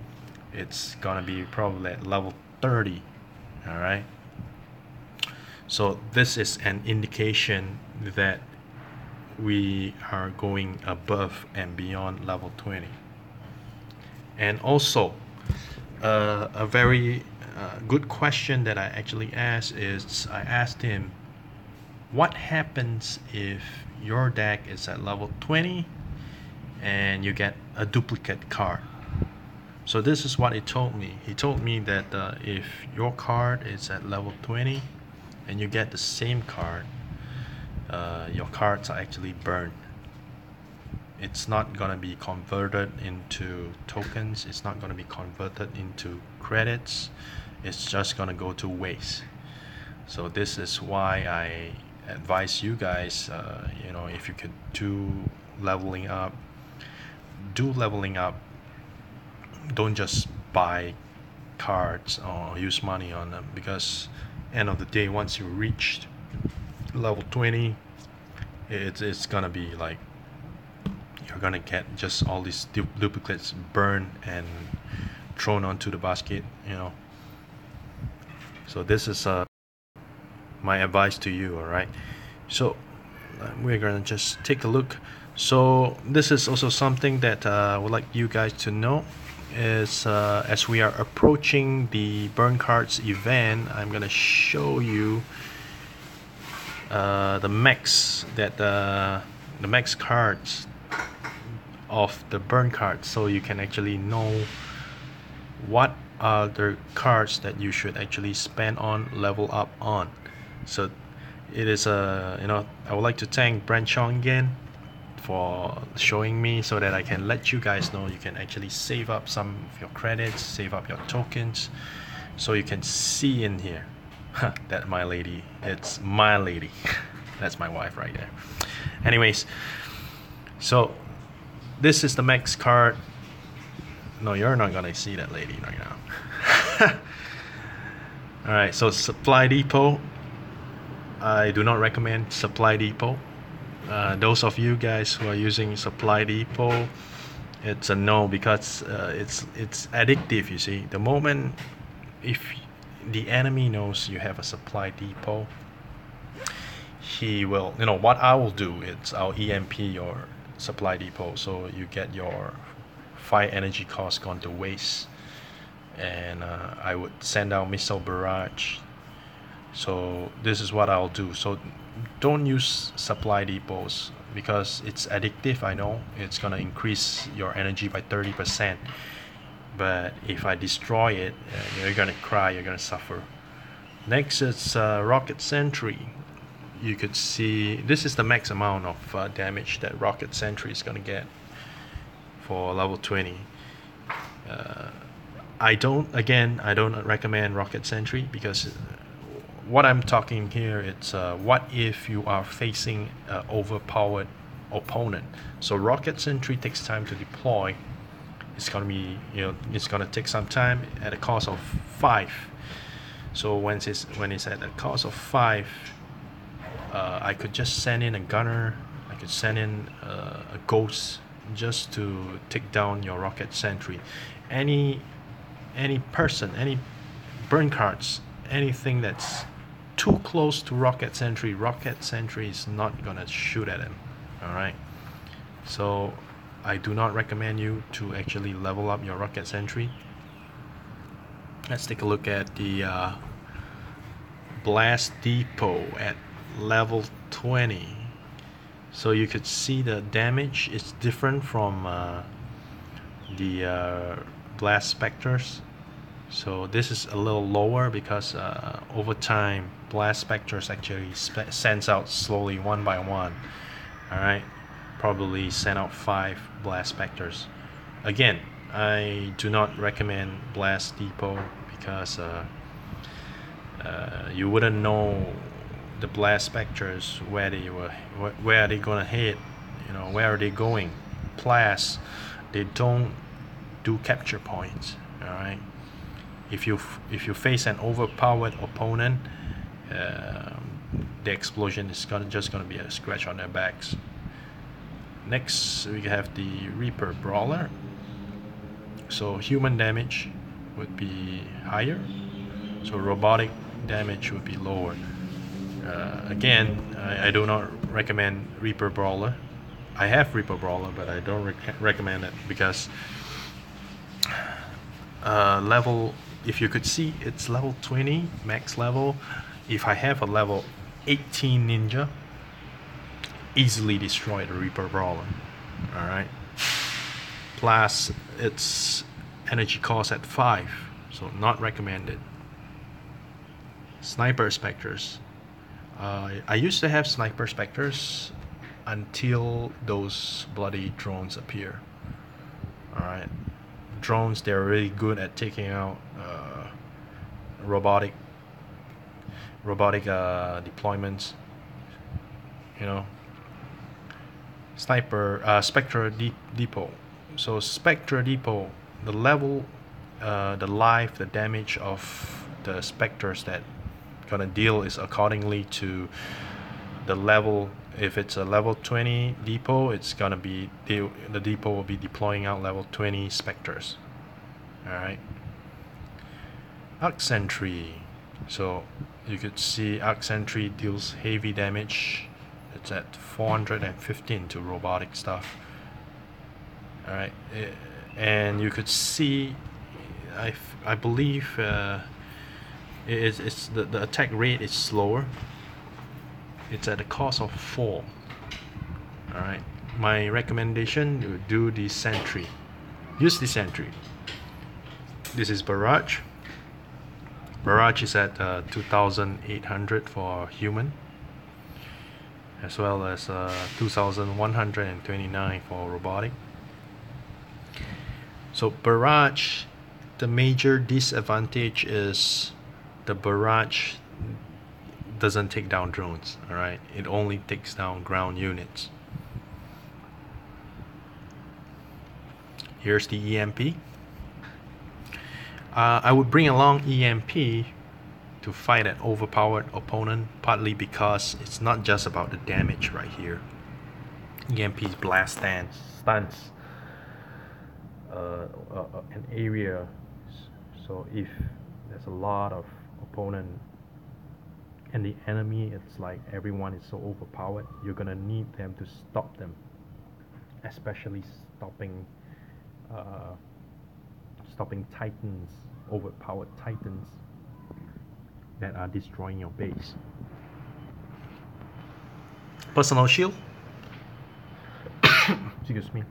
it's gonna be probably at level 30. All right, so this is an indication that we are going above and beyond level 20. And also a very good question that I actually asked is, I asked him, what happens if your deck is at level 20 and you get a duplicate card? So this is what he told me. He told me that if your card is at level 20 and you get the same card, your cards are actually burned. It's not gonna be converted into tokens, it's not gonna be converted into credits, it's just gonna go to waste. So this is why I advise you guys, you know, if you could do leveling up, don't just buy cards or use money on them, because end of the day, once you reach level 20, it's gonna be like you're gonna get just all these duplicates burned and thrown onto the basket, you know. So this is my advice to you. All right, so we're gonna just take a look. So this is also something that I would like you guys to know is as we are approaching the burn cards event, I'm gonna show you the max cards of the burn cards, so you can actually know what are the cards that you should actually spend on, level up on. So it is a, I would like to thank Brent Chong again for showing me, so that I can let you guys know you can actually save up some of your credits, save up your tokens, so you can see in here. That my lady, it's my lady. That's my wife right there. Anyways, so this is the max card. No, you're not gonna see that lady right now. Alright, so Supply Depot. I do not recommend Supply Depot. Those of you guys who are using Supply Depot, it's a no, because it's addictive. You see, the moment if the enemy knows you have a Supply Depot, he will, what I will do is I'll EMP your Supply Depot, so you get your fire energy cost gone to waste, and I would send out missile barrage. So this is what I'll do. So don't use Supply Depots, because it's addictive. I know it's gonna increase your energy by 30%, but if I destroy it, you're gonna cry, you're gonna suffer. Next is Rocket Sentry. You could see this is the max amount of damage that Rocket Sentry is gonna get for level 20. I don't recommend Rocket Sentry, because what I'm talking here, it's what if you are facing an overpowered opponent. So Rocket Sentry takes time to deploy. It's gonna be, it's gonna take some time at a cost of 5. So when it's at a cost of 5, I could just send in a gunner, I could send in a ghost, just to take down your Rocket Sentry. Any person, any burn cards, anything that's too close to Rocket Sentry is not gonna shoot at him. Alright, so I do not recommend you to actually level up your Rocket Sentry. Let's take a look at the Blast Depot at level 20. So you could see the damage is different from the Blast Spectres. So this is a little lower, because over time Blast Spectres actually sends out slowly one by one. Alright, probably send out 5 Blast Spectres. Again, I do not recommend Blast Depot, because you wouldn't know the Blast Spectres where are they gonna hit, where are they going. Plus, they don't do capture points. Alright, if you face an overpowered opponent, the explosion is just gonna be a scratch on their backs. Next, we have the Reaper Brawler. So human damage would be higher, so robotic damage would be lower. Again, I do not recommend Reaper Brawler. I have Reaper Brawler, but I don't recommend it, because level, if you could see, it's level 20 max level. If I have a level 18 ninja, easily destroy the Reaper Brawler. Alright, plus its energy cost at 5, so not recommended. Sniper Spectres. I used to have Sniper Spectres until those bloody drones appear. Alright, drones, they're really good at taking out robotic deployments. Spectre Depot. So Spectre Depot, the level, the life, the damage of the Spectres that gonna deal is accordingly to the level. If it's a level 20 depot, it's gonna be the depot will be deploying out level 20 Spectres. Alright, Arc Sentry. So you could see Arc Sentry deals heavy damage. It's at 415 to robotic stuff. Alright, and you could see, I believe it's the attack rate is slower. It's at a cost of 4. Alright, my recommendation, you do the Sentry. Use the Sentry. This is Barrage. Barrage is at 2,800 for human, as well as 2,129 for robotic. So Barrage, the major disadvantage is the Barrage doesn't take down drones. All right, it only takes down ground units. Here's the EMP. I would bring along EMP to fight an overpowered opponent, partly because it's not just about the damage right here. EMP's blast stunts an area, so if there's a lot of opponent and the enemy, it's like everyone is so overpowered, you're gonna need them to stop them, especially stopping Titans, overpowered Titans that are destroying your base. Personal shield. Excuse me.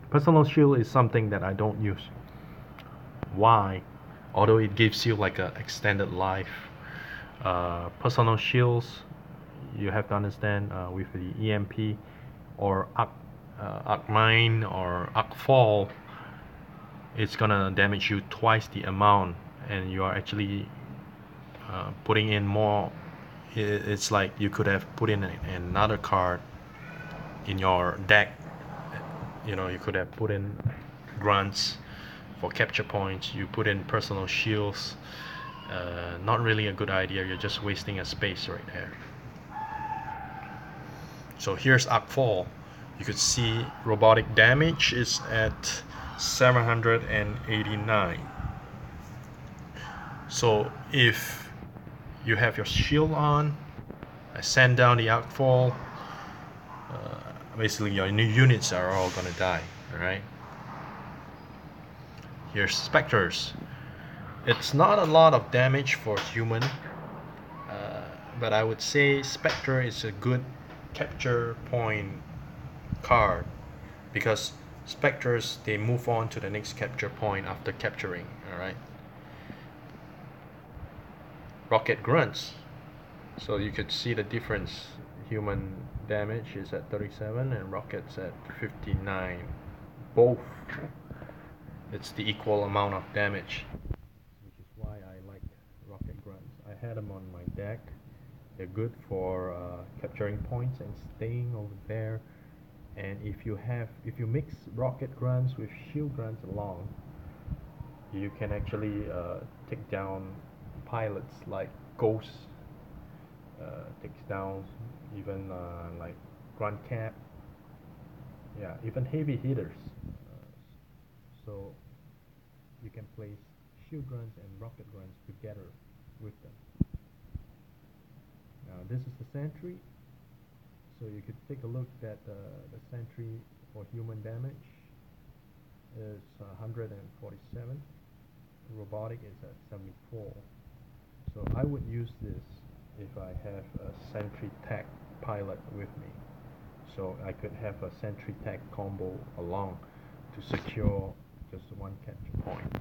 Personal shield is something that I don't use. Why? Although it gives you like an extended life. Personal shields, you have to understand with the EMP or arc mine or arc fall, it's gonna damage you twice the amount, and you are actually putting in more. It's like you could have put in another card in your deck. You know, you could have put in grunts for capture points. You put in personal shields. Not really a good idea. You're just wasting a space right there. So here's arc fall. You could see robotic damage is at 789. So if you have your shield on, I send down the arc fall, basically your new units are all gonna die. Alright, here's specters. It's not a lot of damage for human, but I would say Spectre is a good capture point card, because Spectres, they move on to the next capture point after capturing. Alright, rocket grunts, so you could see the difference. Human damage is at 37 and rockets at 59. Both, it's the equal amount of damage, which is why I like rocket grunts. I had them on my deck. They're good for capturing points and staying over there. And if you mix rocket grunts with shield grunts along, you can actually take down pilots like Ghost, takes down even like Grunt Cap, yeah, even heavy hitters. So you can place shield grunts and rocket grunts together with them. Now this is the sentry. So you could take a look at the sentry for human damage is 147. Robotic is at 74. So I would use this if I have a sentry tech pilot with me. So I could have a sentry tech combo along to secure just one capture point.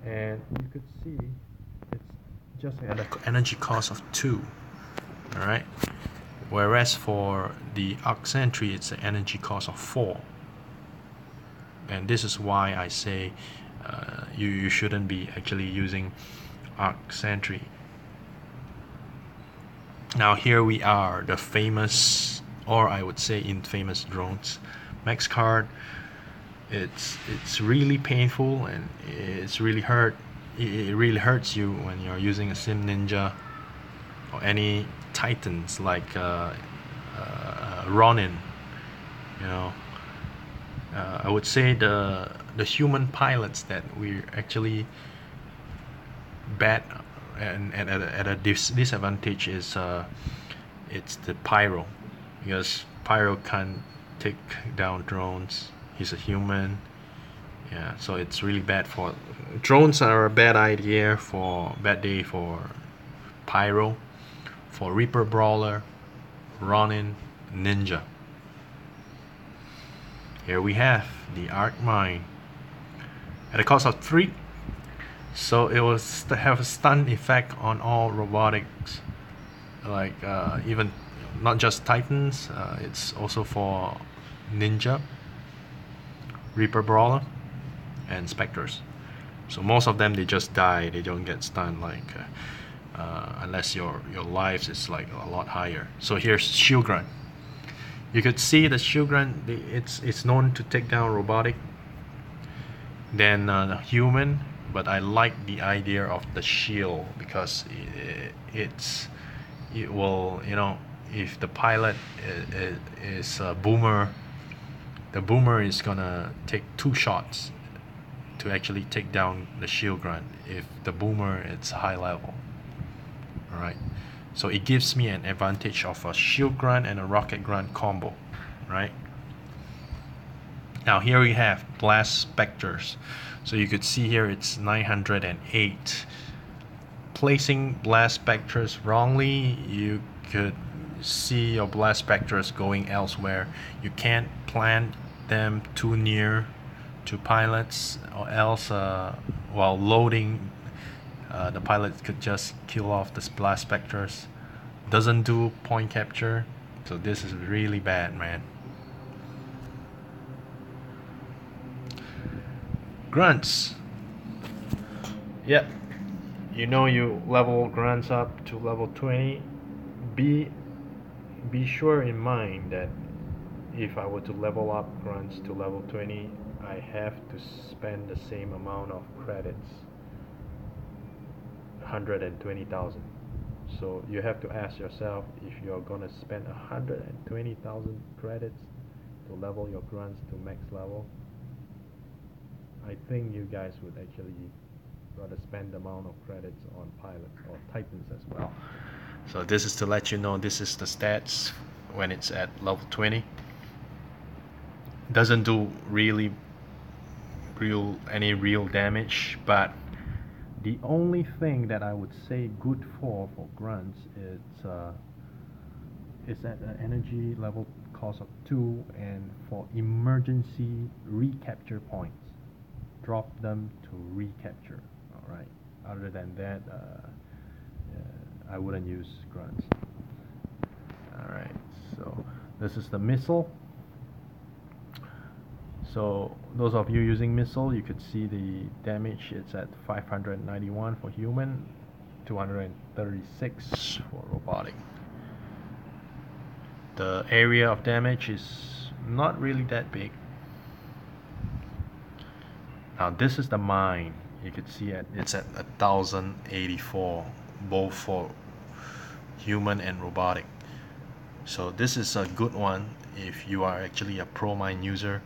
And you could see it's just at an energy cost of 2. Alright, whereas for the arc sentry it's an energy cost of 4, and this is why I say you shouldn't be actually using arc sentry. Now here we are, the famous, or I would say infamous drones. Max card. It's really painful and it's really it really hurts you when you're using a Sim Ninja or any Titans like Ronin. You know, I would say the human pilots that we're actually bad and at a disadvantage is it's the Pyro, because Pyro can't take down drones. He's a human. Yeah, so it's really bad for drones. Are a bad idea for bad day for Pyro, for Reaper Brawler, Ronin, Ninja. Here we have the Arc Mine at the cost of 3. So it will have a stun effect on all robotics, like even not just Titans, it's also for Ninja, Reaper Brawler, and Spectres. So most of them, they just die, they don't get stunned, like unless your lives is like a lot higher. So here's Shield Grunt. You could see the Shield Grunt, it's known to take down robotic than human, but I like the idea of the shield because it will, you know, if the pilot is a boomer, the boomer is gonna take 2 shots to actually take down the Shield Grunt if the boomer is high level. Alright, so it gives me an advantage of a Shield Grunt and a Rocket Grunt combo, right? Now here we have Blast Spectres. So you could see here it's 908. Placing Blast Spectres wrongly, you could see your Blast Spectres going elsewhere. You can't plant them too near to pilots, or else while loading, the pilot could just kill off the Blast Spectres. Doesn't do point capture, so this is really bad, man. Grunts. Yep. You know, you level grunts up to level 20. Be sure in mind that if I were to level up grunts to level 20, I have to spend the same amount of credits, 120,000. So you have to ask yourself, if you're gonna spend 120,000 credits to level your grunts to max level, I think you guys would actually rather spend the amount of credits on pilots or Titans as well. So this is to let you know, this is the stats when it's at level 20. Doesn't do any real damage, but the only thing that I would say good for grunts is at an energy level cost of 2, and for emergency recapture points, drop them to recapture. Alright, other than that, I wouldn't use grunts. Alright, so this is the missile. So those of you using missile, you could see the damage. It's at 591 for human, 236 for robotic. The area of damage is not really that big. Now this is the mine. You could see it's at 1084, both for human and robotic. So this is a good one if you are actually a pro mine user.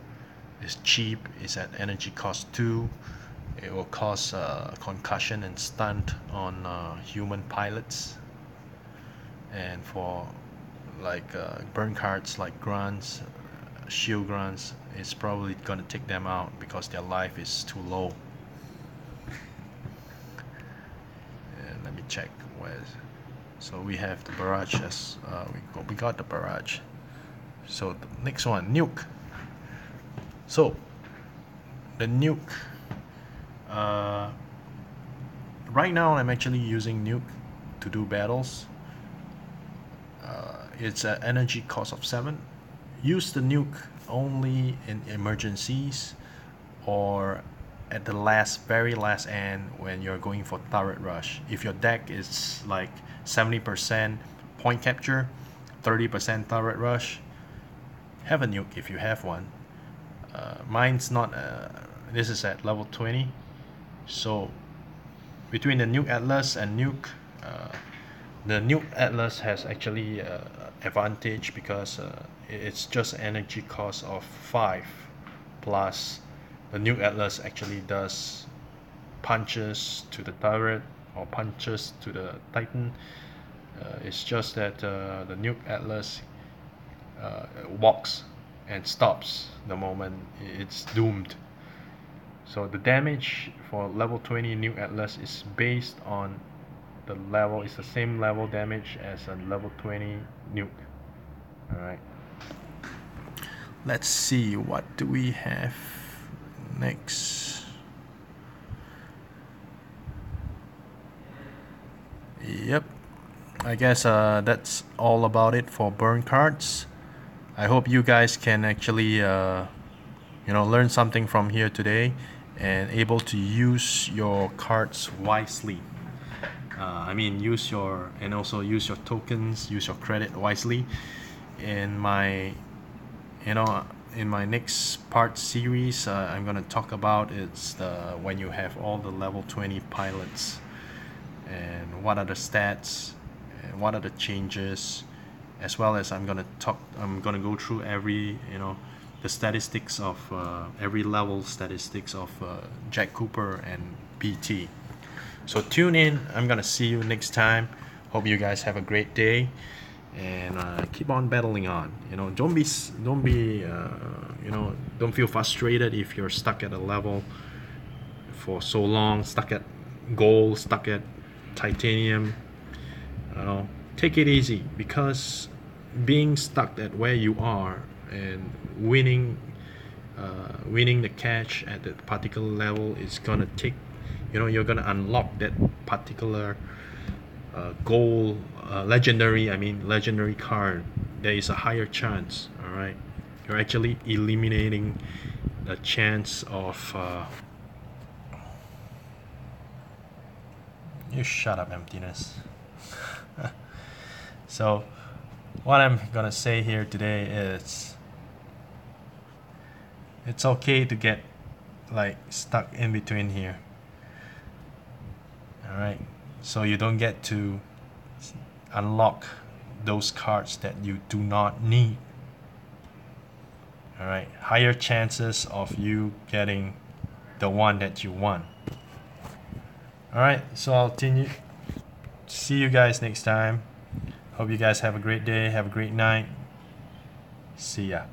It's cheap, it's at energy cost 2. It will cause concussion and stunt on human pilots. And for like burn cards like grunts, shield grunts, it's probably gonna take them out because their life is too low. And let me check where. So we have the barrage as we got the barrage. So the next one, nuke. So the nuke. Right now I'm actually using nuke to do battles. It's an energy cost of 7. Use the nuke only in emergencies or at the very last end when you're going for turret rush. If your deck is like 70% point capture, 30% turret rush, have a nuke if you have one. Mine's not, this is at level 20, so between the nuke atlas and nuke, the nuke atlas has actually advantage because it's just energy cost of 5, plus the nuke atlas actually does punches to the turret or punches to the Titan. It's just that the nuke atlas walks and stops the moment it's doomed. So the damage for level 20 nuke atlas is based on the level, it's the same level damage as a level 20 nuke. Alright, let's see, what do we have next? Yep, I guess that's all about it for burn cards. I hope you guys can actually learn something from here today and able to use your cards wisely. Use your and also use your tokens, use your credit wisely. In my in my next part series, I'm gonna talk about it's the when you have all the level 20 pilots and what are the stats and what are the changes, as well as I'm gonna go through every the statistics of every level statistics of Jack Cooper and BT. So tune in. I'm gonna see you next time. Hope you guys have a great day and keep on battling on. Don't feel frustrated if you're stuck at a level for so long, stuck at gold, stuck at titanium. Take it easy, because being stuck at where you are and winning the cash at that particular level is gonna take, you're gonna unlock that particular gold legendary card. There is a higher chance. All right, you're actually eliminating the chance of you shut up, emptiness. So what I'm gonna say here today is it's okay to get like stuck in between here. All right, so you don't get to unlock those cards that you do not need. All right, higher chances of you getting the one that you want. All right, so I'll see you guys next time. Hope you guys have a great day, have a great night. See ya.